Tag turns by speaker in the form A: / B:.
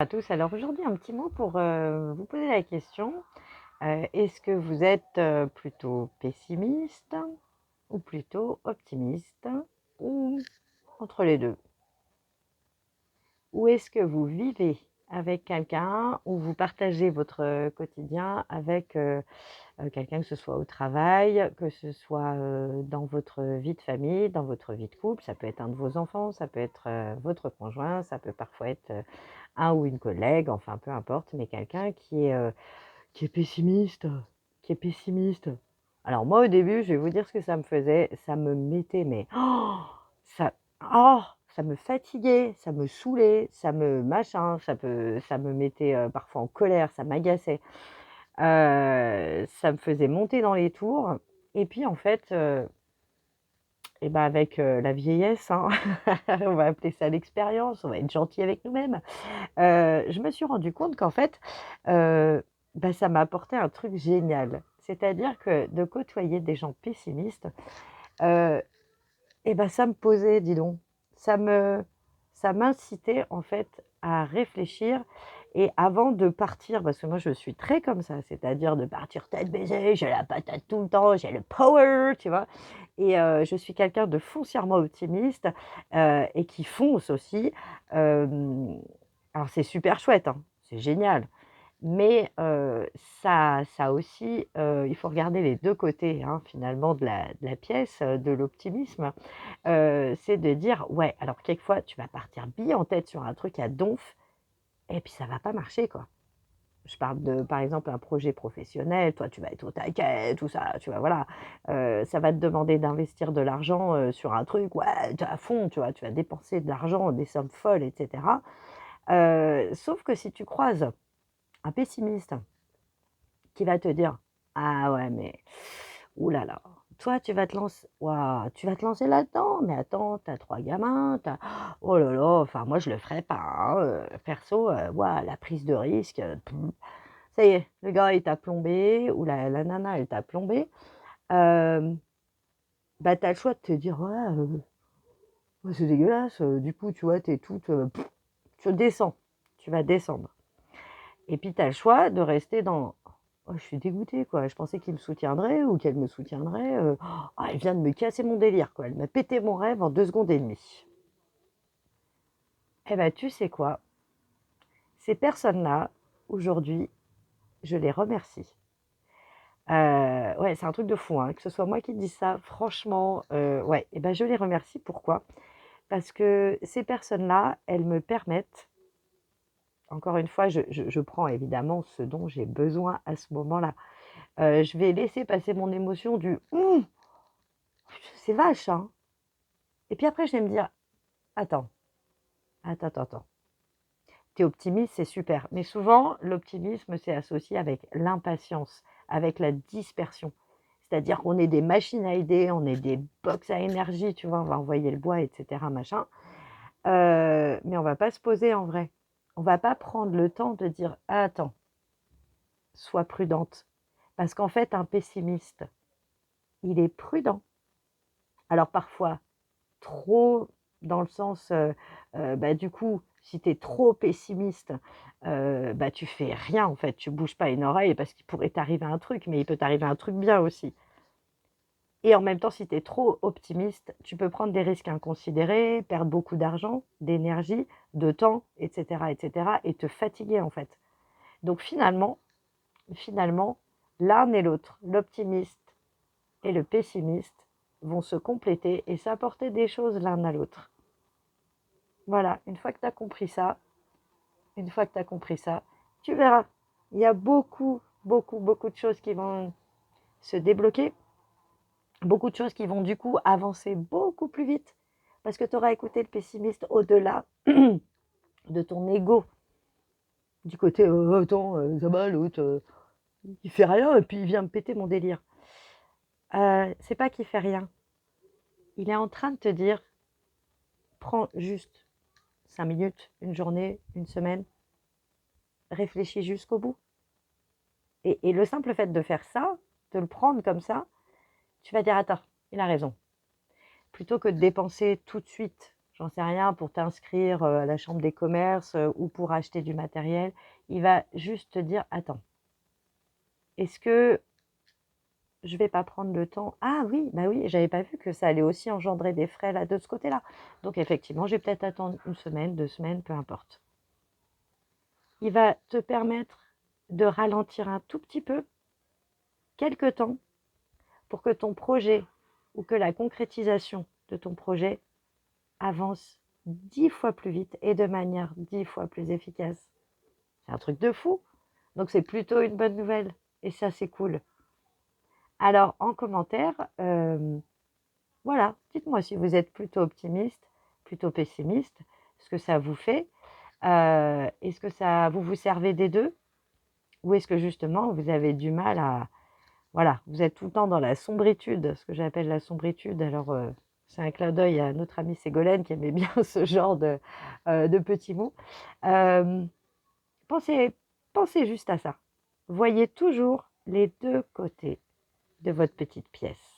A: À tous. Alors aujourd'hui, un petit mot pour vous poser la question. Est-ce que vous êtes plutôt pessimiste ou plutôt optimiste ou entre les deux? Ou est-ce que vous vivez avec quelqu'un ou vous partagez votre quotidien avec quelqu'un, que ce soit au travail, que ce soit dans votre vie de famille, dans votre vie de couple? Ça peut être un de vos enfants, ça peut être votre conjoint, ça peut parfois être un ou une collègue, enfin peu importe, mais quelqu'un qui est pessimiste, qui est pessimiste. Alors moi, au début, je vais vous dire ce que ça me faisait, ça me mettait, mais ça, oh, ça me fatiguait, ça me saoulait, ça me machin, ça me mettait parfois en colère, ça m'agaçait, ça me faisait monter dans les tours. Et puis en fait, et ben avec la vieillesse, hein, on va appeler ça l'expérience, on va être gentil avec nous-mêmes. Je me suis rendu compte qu'en fait, bah, ça m'a apporté un truc génial. C'est-à-dire que de côtoyer des gens pessimistes, heu et bah, ça me posait, dis donc. Ça me ça m'incitait en fait à réfléchir et avant de partir, parce que moi je suis très comme ça, c'est-à-dire de partir tête baissée, j'ai la patate tout le temps, j'ai le power, tu vois? Et je suis quelqu'un de foncièrement optimiste, et qui fonce aussi. Hem, alors c'est super chouette, hein, c'est génial. Mais ça aussi, il faut regarder les 2 côtés, hein, finalement de la pièce, de l'optimisme. C'est de dire: «Ouais, alors quelquefois tu vas partir bille en tête sur un truc à donf et puis ça va pas marcher, quoi». Je parle de, par exemple, un projet professionnel, toi tu vas être au taquet, tout ça, tu vois? Voilà, ça va te demander d'investir de l'argent, sur un truc, ouais, tu es à fond, tu vois? Tu vas dépenser de l'argent, des sommes folles et cetera. Sauf que si tu croises un pessimiste qui va te dire: «Ah ouais, mais ouh là là, toi tu vas te lancer waouh, tu vas te lancer là-dedans? Mais attends, tu as 3 gamins, tu as oh là là, enfin moi je le ferais pas, hein, perso, waouh, la prise de risque, ça y est, le gars il t'a plombé ou la nana elle t'a plombé. Bah, tu as le choix de te dire: «Ouais, ouais, c'est dégueulasse», du coup tu vois, tu es toute, tu descends, tu vas descendre. Et puis tu as le choix de rester dans: «Oh, je suis dégoûtée quoi, je pensais qu'il me soutiendrait ou qu'elle me soutiendrait, oh, elle vient de me casser mon délire quoi, elle m'a pété mon rêve en 2 secondes et demie». Eh bah, tu sais quoi? Ces personnes-là, aujourd'hui, je les remercie. Ouais, c'est un truc de fou, hein, que ce soit moi qui te dise ça, franchement, ouais, et ben je les remercie. Pourquoi? Parce que ces personnes-là, elles me permettent, encore une fois, je prends évidemment ce dont j'ai besoin à ce moment-là. Je vais laisser passer mon émotion du: «Mmh, c'est vache, hein!» Et puis après, je vais me dire: «Attends, attends, attends, attends. Tu es optimiste, c'est super». Mais souvent, l'optimisme, c'est associé avec l'impatience, avec la dispersion. C'est-à-dire qu'on est des machines à idées, on est des box à énergie, tu vois? On va envoyer le bois et cetera, machin. Mais on va pas se poser en vrai. On va pas prendre le temps de dire: «Attends, sois prudente». Parce qu'en fait, un pessimiste, il est prudent. Alors parfois trop dans le sens, bah, du coup, si tu es trop pessimiste, bah, tu fais rien en fait, tu bouges pas une oreille parce qu'il pourrait t'arriver un truc, mais il peut t'arriver un truc bien aussi. Et en même temps, si tu es trop optimiste, tu peux prendre des risques inconsidérés, perdre beaucoup d'argent, d'énergie, de temps et cetera et te fatiguer en fait. Donc finalement, l'un et l'autre, l'optimiste et le pessimiste vont se compléter et s'apporter des choses l'un à l'autre. Voilà, une fois que tu as compris ça, une fois que tu as compris ça, tu verras. Il y a beaucoup, beaucoup, beaucoup de choses qui vont se débloquer, beaucoup de choses qui vont du coup avancer beaucoup plus vite, parce que tu auras écouté le pessimiste au-delà de ton ego, du côté attends, ça va, l'autre, il fait rien et puis il vient me péter mon délire. C'est pas qu'il fait rien. Il est en train de te dire, prends juste 5 minutes, une journée, une semaine, réfléchis jusqu'au bout. Et le simple fait de faire ça, de le prendre comme ça, tu vas dire: «Attends, il a raison». Plutôt que de dépenser tout de suite, j'en sais rien, pour t'inscrire à la chambre des commerces ou pour acheter du matériel. Il va juste te dire, attends, est-ce que je vais pas prendre le temps? Ah oui, bah oui, j'avais pas vu que ça allait aussi engendrer des frais là de ce côté-là. Donc effectivement, j'ai peut-être attendre une semaine, 2 semaines, peu importe. Il va te permettre de ralentir un tout petit peu, quelque temps, pour que ton projet ou que la concrétisation de ton projet avance 10 fois plus vite et de manière 10 fois plus efficace. C'est un truc de fou. Donc c'est plutôt une bonne nouvelle. Et ça, c'est cool. Alors, en commentaire, voilà, dites-moi si vous êtes plutôt optimiste, plutôt pessimiste, ce que ça vous fait. Est-ce que ça, vous vous servez des deux? Ou est-ce que justement, vous avez du mal à... Voilà, vous êtes tout le temps dans la sombritude, ce que j'appelle la sombritude. Alors, c'est un clin d'œil à notre ami Ségolène qui aimait bien ce genre de petits mots. Euh, pensez, pensez juste à ça. Voyez toujours les deux côtés de votre petite pièce.